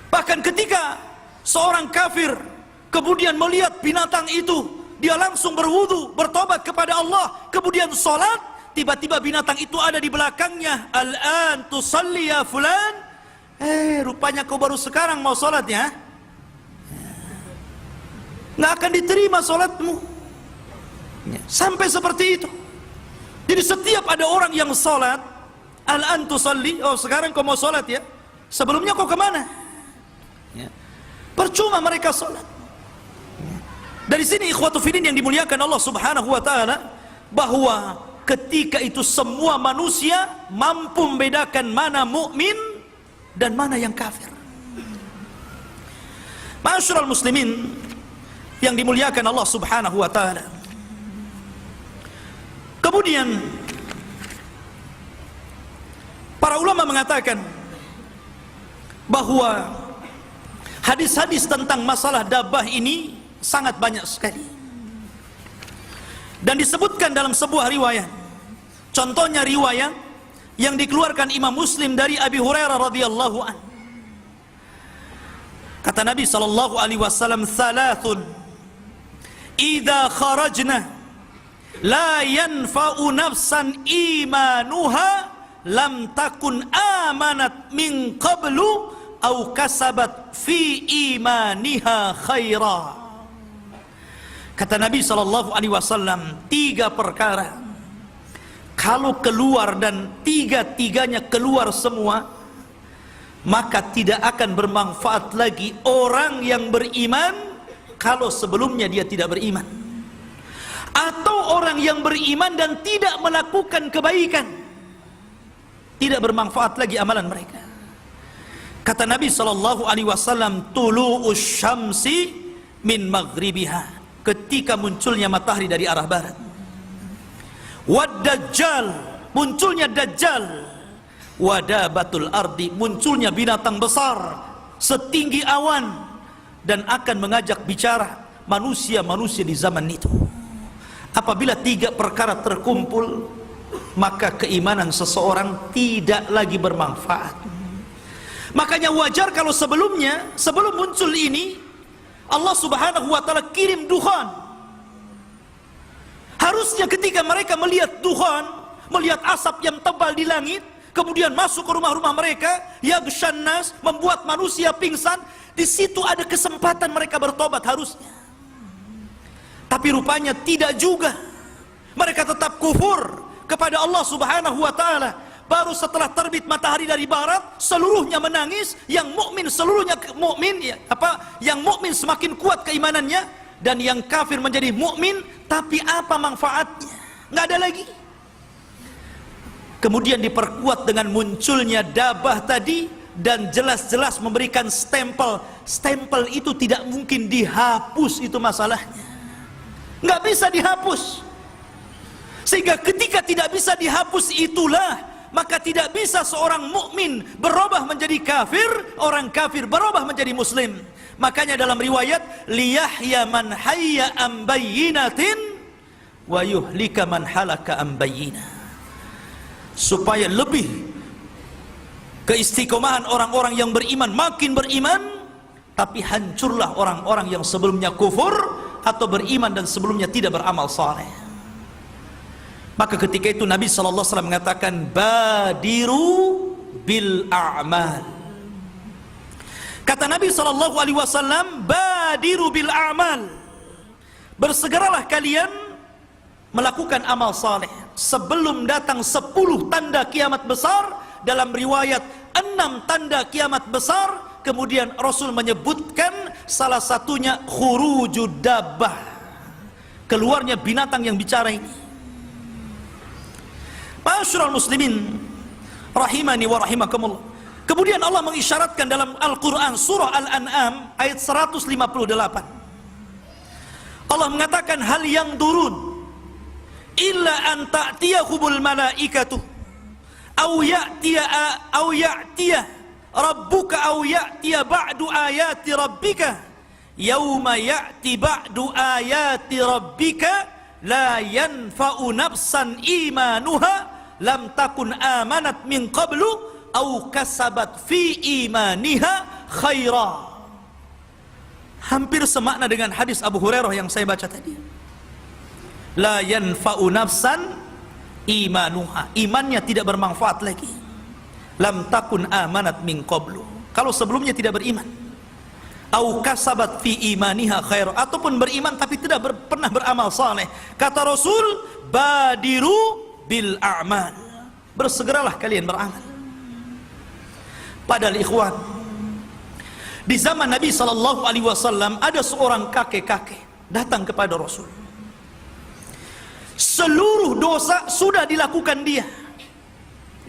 Bahkan ketika seorang kafir kemudian melihat binatang itu, dia langsung berwudu, bertobat kepada Allah, kemudian sholat, tiba-tiba binatang itu ada di belakangnya. Al-an tusalli ya fulan, rupanya kau baru sekarang mau sholatnya, nggak akan diterima sholatmu. Sampai seperti itu. Jadi setiap ada orang yang sholat, al-an tusalli, oh sekarang kau mau sholat ya, sebelumnya kau kemana? Percuma mereka sholat. Dari sini ikhwatu fillah yang dimuliakan Allah Subhanahu wa taala, bahwa ketika itu semua manusia mampu membedakan mana mukmin dan mana yang kafir. Ma'asyiral muslimin yang dimuliakan Allah Subhanahu wa taala. Kemudian para ulama mengatakan bahwa hadis-hadis tentang masalah dabah ini sangat banyak sekali, dan disebutkan dalam sebuah riwayat. Contohnya riwayat yang dikeluarkan Imam Muslim dari Abi Hurairah radhiyallahu an. Kata Nabi sallallahu alaihi wasallam, "Thalathun idza kharajna la yanfa'u nafsan imanuha lam takun amanat min qablu aw kasabat fi imaniha khaira." Kata Nabi sallallahu alaihi wasallam, 3 perkara kalau keluar dan tiga-tiganya keluar semua, maka tidak akan bermanfaat lagi orang yang beriman kalau sebelumnya dia tidak beriman, atau orang yang beriman dan tidak melakukan kebaikan, tidak bermanfaat lagi amalan mereka. Kata Nabi sallallahu alaihi wasallam, tulu'us syamsi min maghribiha, ketika munculnya matahari dari arah barat. Wad dajjal, munculnya dajjal. Wadabatul ardi, munculnya binatang besar setinggi awan dan akan mengajak bicara manusia-manusia di zaman itu. Apabila 3 perkara terkumpul, maka keimanan seseorang tidak lagi bermanfaat. Makanya wajar kalau sebelumnya, sebelum muncul ini, Allah Subhanahu wa taala kirim dukhan. Harusnya ketika mereka melihat dukhan, melihat asap yang tebal di langit, kemudian masuk ke rumah-rumah mereka, yaghshan nas, membuat manusia pingsan, di situ ada kesempatan mereka bertobat harusnya. Tapi rupanya tidak juga. Mereka tetap kufur kepada Allah Subhanahu wa taala. Baru setelah terbit matahari dari barat, seluruhnya menangis, yang mukmin seluruhnya mukmin, yang mukmin semakin kuat keimanannya, dan yang kafir menjadi mukmin, tapi apa manfaatnya? Nggak ada lagi. Kemudian diperkuat dengan munculnya dabah tadi, dan jelas-jelas memberikan stempel. Stempel itu tidak mungkin dihapus, itu masalahnya. Nggak bisa dihapus. Sehingga ketika tidak bisa dihapus itulah, maka tidak bisa seorang mukmin berubah menjadi kafir, orang kafir berubah menjadi muslim. Makanya dalam riwayat, liyahya man hayya am bayyinatin wa yuhlika man halaka am bayyinah, supaya lebih keistiqomahan orang-orang yang beriman, makin beriman, tapi hancurlah orang-orang yang sebelumnya kufur, atau beriman dan sebelumnya tidak beramal saleh. Maka ketika itu Nabi SAW mengatakan, badiru bil a'mal. Kata Nabi SAW, badiru bil a'mal, bersegeralah kalian melakukan amal saleh sebelum datang 10 tanda kiamat besar. Dalam riwayat 6 tanda kiamat besar. Kemudian Rasul menyebutkan salah satunya khurujud dabbah, keluarnya binatang yang bicara ini. Ma'asyiral muslimin rahimani wa rahimakumullah. Kemudian Allah mengisyaratkan dalam Al-Quran surah Al-An'am ayat 158. Allah mengatakan, hal yang turun illa an ta'tiyahumul malaikatu aw ya'tiya rabbuka aw ya'tiya ba'du ayati rabbika yauma ya'ti ba'du ayati rabbika la yanfa'u nafsan imanuha lam takun amanat min qablu aw kasabat fi imaniha khaira. Hampir semakna dengan hadis Abu Hurairah yang saya baca tadi. La yanfa'u nafsan imanuha, imannya tidak bermanfaat lagi. Lam takun amanat min qablu, kalau sebelumnya tidak beriman. Au kasabat fi imaniha khair, ataupun beriman tapi tidak pernah beramal saleh. Kata Rasul, badiru bil a'mal, bersegeralah kalian beramal. Padahal ikhwan, di zaman Nabi SAW ada seorang kakek-kakek datang kepada Rasul. Seluruh dosa sudah dilakukan dia.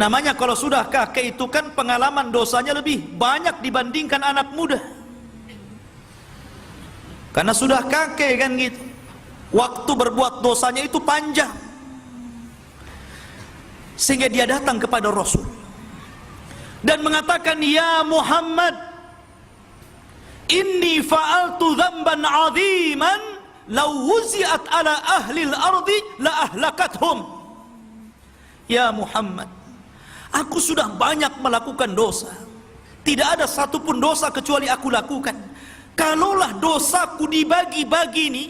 Namanya kalau sudah kakek itu kan pengalaman dosanya lebih banyak dibandingkan anak muda. Karena sudah kakek kan gitu, waktu berbuat dosanya itu panjang. Sehingga dia datang kepada Rasul dan mengatakan, ya Muhammad, inni fa'altu dzamban 'aziman law wuzi'at ala ahli al-ardi la ahlakathum. Ya Muhammad, aku sudah banyak melakukan dosa, tidak ada satupun dosa kecuali aku lakukan. Kalaulah dosaku dibagi-bagi ini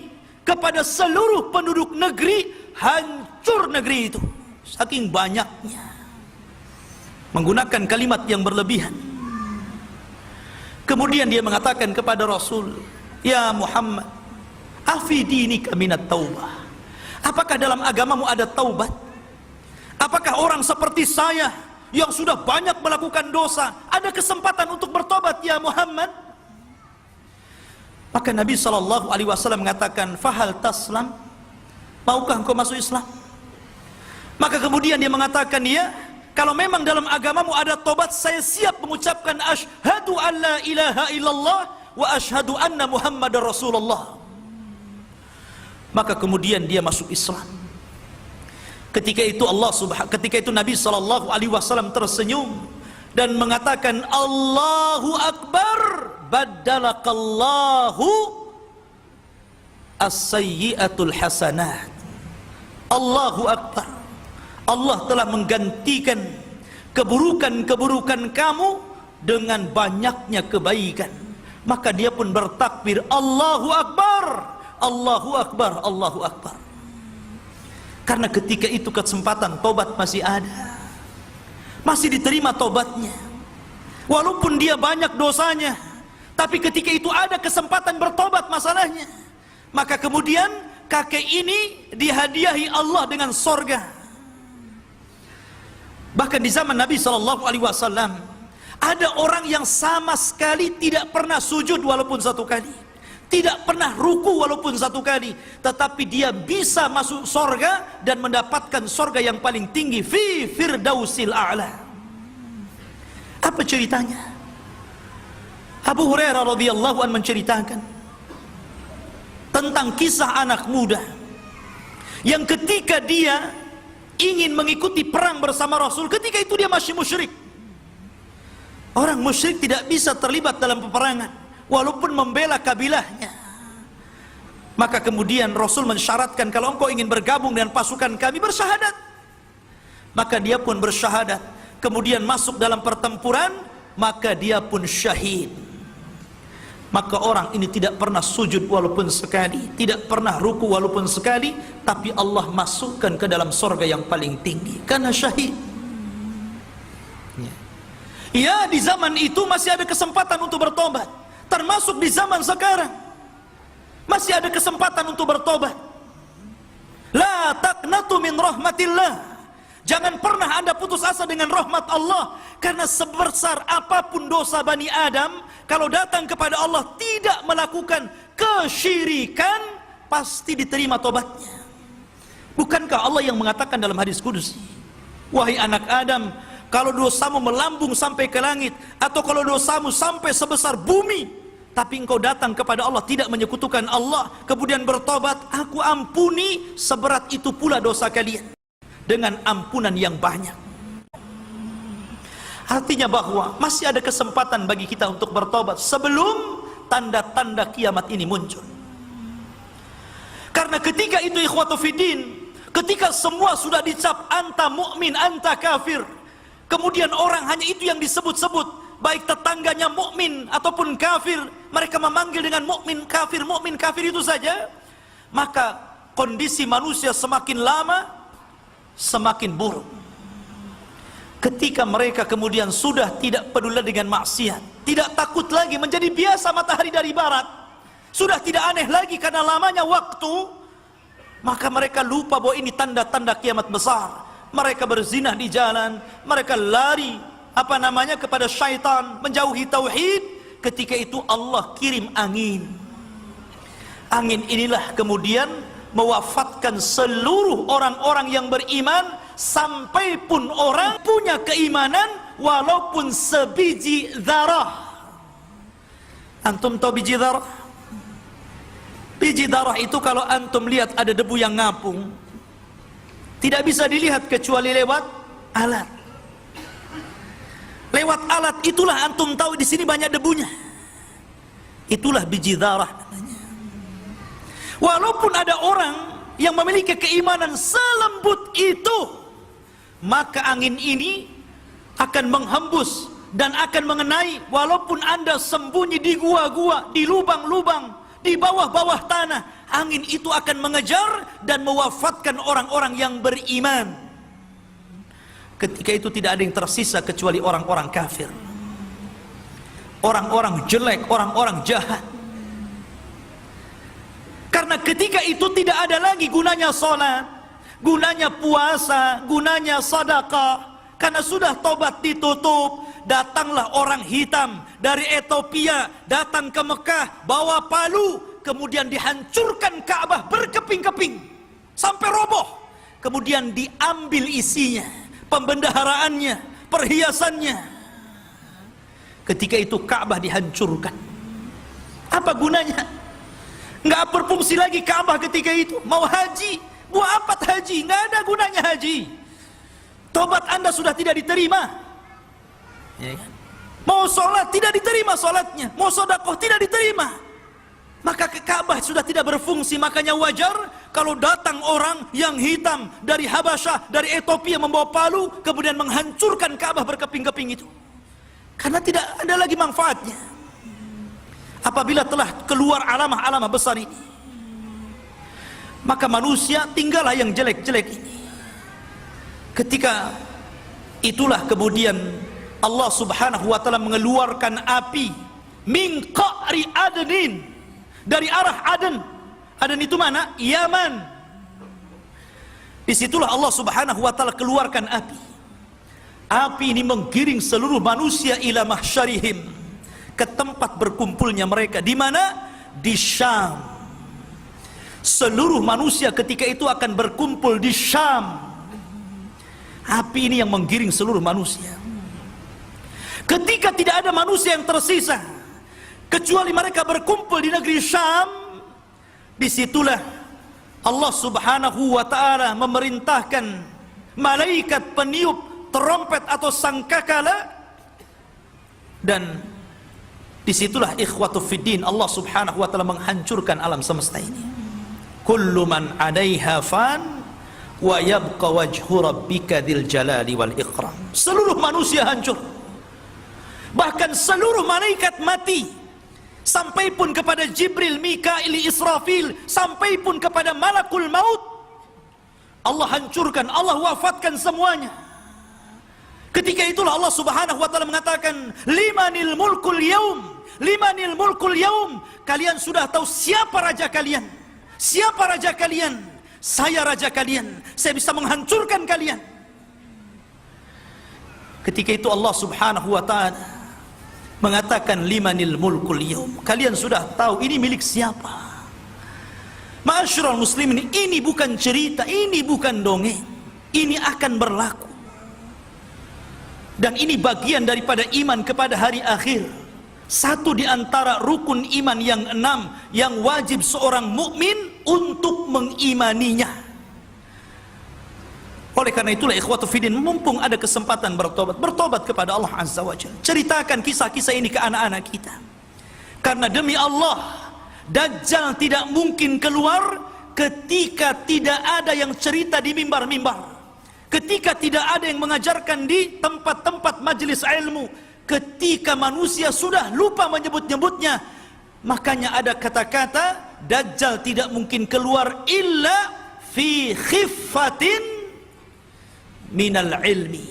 kepada seluruh penduduk negeri, hancur negeri itu, saking banyaknya. Menggunakan kalimat yang berlebihan. Kemudian dia mengatakan kepada Rasul, ya Muhammad, afi dinika minat taubah. Apakah dalam agamamu ada taubat? Apakah orang seperti saya yang sudah banyak melakukan dosa ada kesempatan untuk bertobat ya Muhammad? Maka Nabi SAW mengatakan, fahal taslam, maukah engkau masuk Islam? Maka kemudian dia mengatakan, ya, kalau memang dalam agamamu ada tobat, saya siap mengucapkan asyhadu an la ilaha illallah wa asyhadu anna Muhammadar Rasulullah. Maka kemudian dia masuk Islam. Ketika itu Nabi SAW tersenyum dan mengatakan, Allahu Akbar, baddalakallahu as-sayyi'atul hasanat. Allahu Akbar, Allah telah menggantikan keburukan-keburukan kamu dengan banyaknya kebaikan. Maka dia pun bertakbir, Allahu Akbar, Allahu Akbar, Allahu Akbar. Karena ketika itu kesempatan tobat masih ada, masih diterima tobatnya. Walaupun dia banyak dosanya, tapi ketika itu ada kesempatan bertobat masalahnya. Maka kemudian kakek ini dihadiahi Allah dengan sorga. Bahkan di zaman Nabi SAW ada orang yang sama sekali tidak pernah sujud walaupun satu kali, tidak pernah ruku walaupun satu kali, tetapi dia bisa masuk sorga dan mendapatkan sorga yang paling tinggi, fi firdausil a'la. Apa ceritanya? Abu Hurairah radhiyallahu anhu menceritakan tentang kisah anak muda yang ketika dia ingin mengikuti perang bersama Rasul, ketika itu dia masih musyrik. Orang musyrik tidak bisa terlibat dalam peperangan walaupun membela kabilahnya. Maka kemudian Rasul mensyaratkan, kalau engkau ingin bergabung dengan pasukan kami, bersyahadat. Maka dia pun bersyahadat, kemudian masuk dalam pertempuran, maka dia pun syahid. maka orang ini tidak pernah sujud walaupun sekali, tidak pernah ruku walaupun sekali, tapi Allah masukkan ke dalam surga yang paling tinggi karena syahid. Ya, di zaman itu masih ada kesempatan untuk bertobat, termasuk di zaman sekarang masih ada kesempatan untuk bertobat. La taqnatu min rahmatillah. Jangan pernah Anda putus asa dengan rahmat Allah, karena sebesar apapun dosa Bani Adam, kalau datang kepada Allah tidak melakukan kesyirikan, pasti diterima tobatnya. Bukankah Allah yang mengatakan dalam hadis qudsi, wahai anak Adam, kalau dosamu melambung sampai ke langit, atau kalau dosamu sampai sebesar bumi, tapi engkau datang kepada Allah tidak menyekutukan Allah, kemudian bertobat, aku ampuni seberat itu pula dosa kalian, dengan ampunan yang banyak. Artinya bahwa masih ada kesempatan bagi kita untuk bertobat sebelum tanda-tanda kiamat ini muncul. Karena ketika itu ikhwatu fiddin, ketika semua sudah dicap anta mukmin, anta kafir, kemudian orang hanya itu yang disebut-sebut, baik tetangganya mukmin ataupun kafir, mereka memanggil dengan mukmin kafir itu saja, maka kondisi manusia semakin lama semakin buruk. Ketika mereka kemudian sudah tidak peduli dengan maksiat, tidak takut lagi, menjadi biasa matahari dari barat, sudah tidak aneh lagi karena lamanya waktu, maka mereka lupa bahwa ini tanda-tanda kiamat besar. Mereka berzina di jalan, mereka lari kepada syaitan, menjauhi tauhid. Ketika itu Allah kirim angin. Angin inilah kemudian mewafatkan seluruh orang-orang yang beriman, sampai pun orang punya keimanan walaupun sebiji zarah. Antum tahu biji zarah? Biji zarah itu kalau antum lihat ada debu yang ngapung, tidak bisa dilihat kecuali lewat alat. Lewat alat itulah antum tahu di sini banyak debunya. Itulah biji zarah namanya. Walaupun ada orang yang memiliki keimanan selembut itu, maka angin ini akan menghembus dan akan mengenai, walaupun Anda sembunyi di gua-gua, di lubang-lubang, di bawah-bawah tanah, angin itu akan mengejar dan mewafatkan orang-orang yang beriman. Ketika itu tidak ada yang tersisa kecuali orang-orang kafir, orang-orang jelek, orang-orang jahat. Karena ketika itu tidak ada lagi gunanya sholat, gunanya puasa, gunanya sedekah, karena sudah tobat ditutup. Datanglah orang hitam dari Ethiopia, datang ke Mekah, bawa palu, kemudian dihancurkan Ka'bah berkeping-keping sampai roboh. Kemudian diambil isinya, pembendaharaannya, perhiasannya. Ketika itu Ka'bah dihancurkan. Apa gunanya? Nggak berfungsi lagi Ka'bah ketika itu. Mau haji, buat apa haji? Nggak ada gunanya haji. Tobat Anda sudah tidak diterima, ya kan? Mau sholat tidak diterima sholatnya, mau sedekah tidak diterima. Maka ke Ka'bah sudah tidak berfungsi. Makanya wajar kalau datang orang yang hitam dari Habasyah, dari Ethiopia, membawa palu, kemudian menghancurkan Ka'bah berkeping-keping itu, karena tidak ada lagi manfaatnya. Apabila telah keluar alamah-alamah besar ini, maka manusia tinggallah yang jelek-jelek ini. Ketika itulah kemudian Allah subhanahu wa ta'ala mengeluarkan api min qa'ri adnin, dari arah Aden. Aden itu mana? Yaman. Disitulah Allah subhanahu wa ta'ala keluarkan api. Api ini menggiring seluruh manusia ila mahsyarihim, ke tempat berkumpulnya mereka. Di mana? Di Syam. Seluruh manusia ketika itu akan berkumpul di Syam. Api ini yang menggiring seluruh manusia. Ketika tidak ada manusia yang tersisa kecuali mereka berkumpul di negeri Syam, disitulah Allah subhanahu wa ta'ala memerintahkan malaikat peniup trompet atau sangkakala, dan disitulah ikhwatu fiddin Allah subhanahu wa ta'ala menghancurkan alam semesta ini. Kullu man 'alaiha fan wa yabqa wajhu rabbika dzil jalali wal ikram. Seluruh manusia hancur, bahkan seluruh malaikat mati. sampai pun kepada Jibril, Mikail, Israfil, sampai pun kepada Malakul Maut. Allah hancurkan, Allah wafatkan semuanya. Ketika itulah Allah Subhanahu wa taala mengatakan, limanil mulkul yaum, limanil mulkul yaum. Kalian sudah tahu siapa raja kalian? Siapa raja kalian? Saya raja kalian. Saya bisa menghancurkan kalian. Ketika itu Allah Subhanahu wa taala mengatakan, limanil mulkul yaum. Kalian sudah tahu ini milik siapa? Ma'asyiral muslimin, ini bukan cerita, ini bukan dongeng. Ini akan berlaku. Dan ini bagian daripada iman kepada hari akhir. Satu di antara rukun iman yang 6 yang wajib seorang mukmin untuk mengimaninya. Oleh karena itulah ikhwatu fiddin, mumpung ada kesempatan bertobat kepada Allah Azza wa Jalla. Ceritakan kisah-kisah ini ke anak-anak kita. Karena demi Allah, Dajjal tidak mungkin keluar ketika tidak ada yang cerita di mimbar-mimbar. Ketika tidak ada yang mengajarkan di tempat-tempat majelis ilmu, ketika manusia sudah lupa menyebut-nyebutnya, makanya ada kata-kata Dajjal tidak mungkin keluar illa fi khiffatin minal ilmi.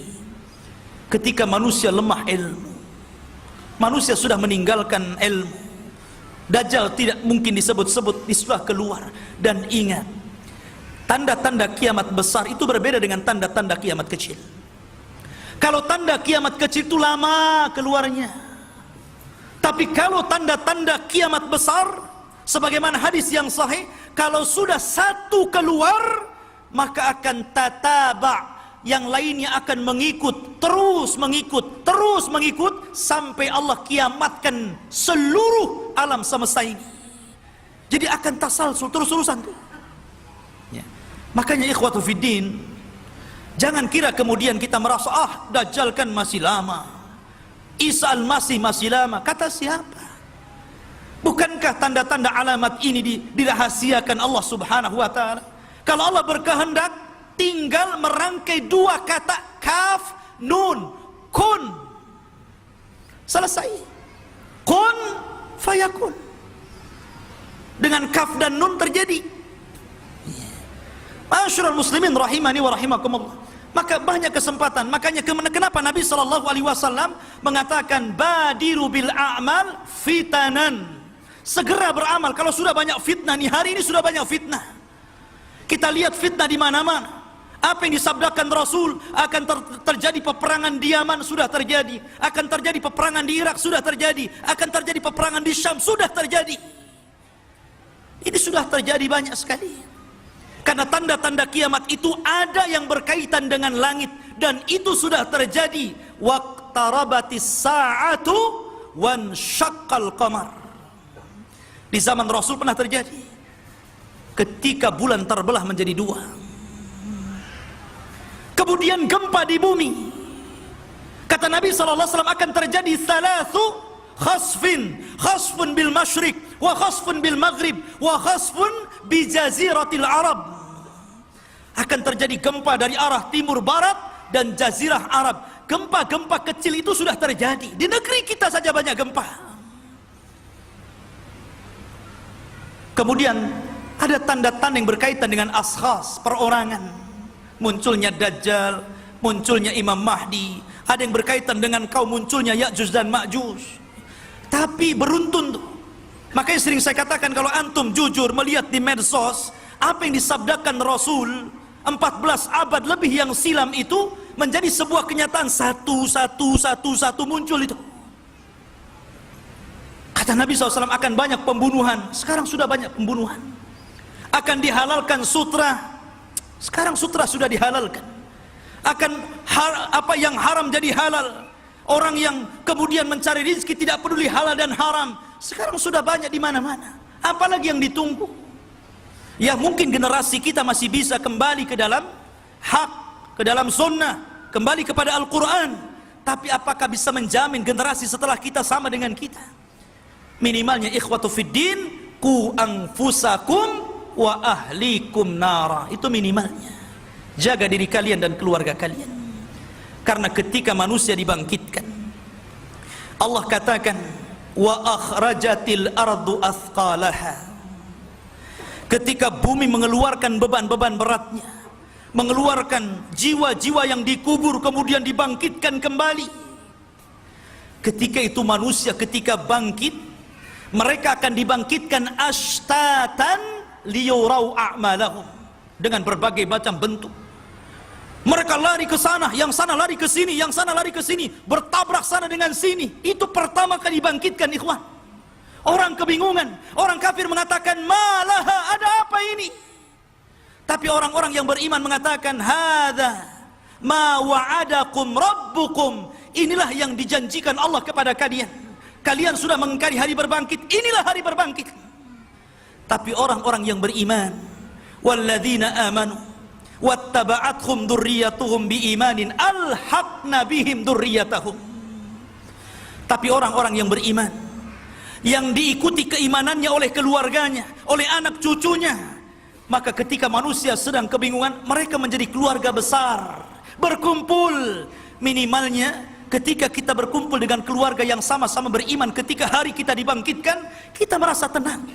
Ketika manusia lemah ilmu, manusia sudah meninggalkan ilmu, Dajjal tidak mungkin disebut-sebut, sudah keluar. Dan ingat, tanda-tanda kiamat besar itu berbeda dengan tanda-tanda kiamat kecil. Kalau tanda kiamat kecil itu lama keluarnya. Tapi kalau tanda-tanda kiamat besar, sebagaimana hadis yang sahih, kalau sudah satu keluar, maka akan tataba, yang lainnya akan mengikut, terus mengikut, terus mengikut, sampai Allah kiamatkan seluruh alam semesta ini. Jadi akan tasalsul, terus-terusan tuh. Makanya ikhwatu fiddin, jangan kira kemudian kita merasa, Dajjal kan masih lama, Isa al-Masih masih lama. Kata siapa? Bukankah tanda-tanda alamat ini dirahasiakan Allah Subhanahu wa taala? Kalau Allah berkehendak, tinggal merangkai dua kata, kaf, nun, kun. Selesai. Kun fayakun. Dengan kaf dan nun terjadi. Ma'asyiral muslimin rahimani wa rahimakumullah. Maka banyak kesempatan. Makanya kenapa Nabi SAW mengatakan, badiru bil a'mal fitanan. Segera beramal. Kalau sudah banyak fitnah nih, hari ini sudah banyak fitnah. Kita lihat fitnah di mana-mana. Apa yang disabdakan Rasul, akan terjadi peperangan di Yaman, sudah terjadi. Akan terjadi peperangan di Irak, sudah terjadi. Akan terjadi peperangan di Syam, sudah terjadi. Ini sudah terjadi banyak sekali. Karena tanda-tanda kiamat itu ada yang berkaitan dengan langit, dan itu sudah terjadi. Waqtarabatis sa'atu wan syaqqal qamar. Di zaman Rasul pernah terjadi. Ketika bulan terbelah menjadi dua. Kemudian gempa di bumi. Kata Nabi SAW akan terjadi thalathu khasfin, khasfun bil masyrik, wa khasfun bil maghrib, wa khasfun bi jaziratil Arab. Akan terjadi gempa dari arah timur barat dan jazirah Arab. Gempa-gempa kecil itu sudah terjadi. Di negeri kita saja banyak gempa. Kemudian ada tanda-tanda yang berkaitan dengan ashas, perorangan. Munculnya Dajjal, munculnya Imam Mahdi. Ada yang berkaitan dengan kaum munculnya Ya'juj dan Ma'juj. Tapi beruntun tuh. Makanya sering saya katakan, kalau antum jujur melihat di medsos, apa yang disabdakan Rasul 14 abad lebih yang silam itu menjadi sebuah kenyataan, satu muncul itu. Kata Nabi SAW akan banyak pembunuhan. Sekarang sudah banyak pembunuhan. Akan dihalalkan sutra. Sekarang sutra sudah dihalalkan. Akan apa yang haram jadi halal. Orang yang kemudian mencari rezeki tidak peduli halal dan haram, sekarang sudah banyak di mana-mana. Apalagi yang ditunggu? Ya mungkin generasi kita masih bisa kembali ke dalam hak, ke dalam sunnah, kembali kepada Al-Quran. Tapi apakah bisa menjamin generasi setelah kita sama dengan kita? Minimalnya ikhwatu fiddin, ku anfusakum wa ahlikum nara. Itu minimalnya. Jaga diri kalian dan keluarga kalian. Karena ketika manusia dibangkitkan, Allah katakan, wa akhrajatil ardu athqalaha. Ketika bumi mengeluarkan beban-beban beratnya, mengeluarkan jiwa-jiwa yang dikubur kemudian dibangkitkan kembali. Ketika itu manusia ketika bangkit, mereka akan dibangkitkan ashtatan liyurau a'malahum, dengan berbagai macam bentuk. Mereka lari ke sana, yang sana lari ke sini, yang sana lari ke sini, bertabrak sana dengan sini. Itu pertama kali dibangkitkan, ikhwan. Orang kebingungan, orang kafir mengatakan, malaha, ada apa ini? Tapi orang-orang yang beriman mengatakan, hadza ma wa'adakum rabbukum, inilah yang dijanjikan Allah kepada kalian. Kalian sudah mengingkari hari berbangkit, inilah hari berbangkit. Tapi orang-orang yang beriman, walladzina amanu wattaba'athum dzurriyyatuhum biimanin alhaqna bihim dzurriyyatahum. Tapi orang-orang yang beriman, yang diikuti keimanannya oleh keluarganya, oleh anak cucunya, maka ketika manusia sedang kebingungan, mereka menjadi keluarga besar, berkumpul. Minimalnya ketika kita berkumpul dengan keluarga yang sama-sama beriman, ketika hari kita dibangkitkan, kita merasa tenang.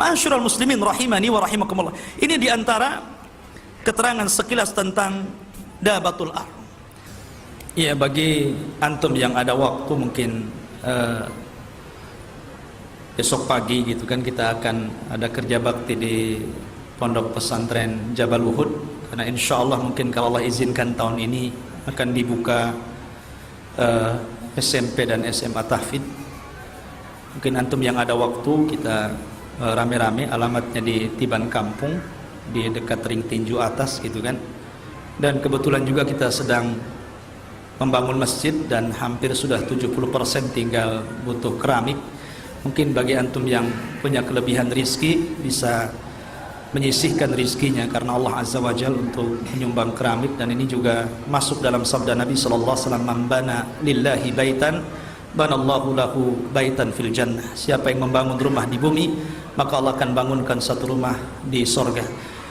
Ma'asyiral muslimin rahimani wa rahimakumullah. Ini diantara keterangan sekilas tentang dabatul ard. Ya, bagi antum yang ada waktu mungkin besok pagi gitu kan, kita akan ada kerja bakti di pondok pesantren Jabal Uhud, karena insya Allah mungkin kalau Allah izinkan tahun ini akan dibuka SMP dan SMA tahfidz. Mungkin antum yang ada waktu, kita rame-rame, alamatnya di Tiban Kampung, di dekat ring tinju atas gitu kan. Dan kebetulan juga kita sedang membangun masjid dan hampir sudah 70% tinggal butuh keramik. Mungkin bagi antum yang punya kelebihan rizki bisa menyisihkan rizkinya karena Allah Azza wa Jalla untuk menyumbang keramik. Dan ini juga masuk dalam sabda Nabi sallallahu alaihi wasallam, "Man bana lillahi baitan banallahu lahu baitan fil jannah." Siapa yang membangun rumah di bumi, maka Allah akan bangunkan satu rumah di sorga.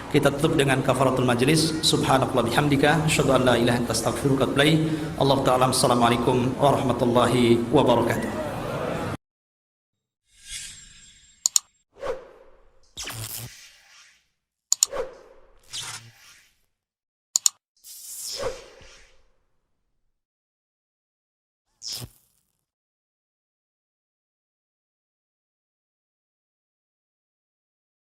Kita tutup dengan kafaratul majlis. Subhanakallah bihamdika, asyhadu an la ilaha illa anta astaghfiruka wa atubu ilaik. Allah taala, assalamualaikum warahmatullahi wabarakatuh.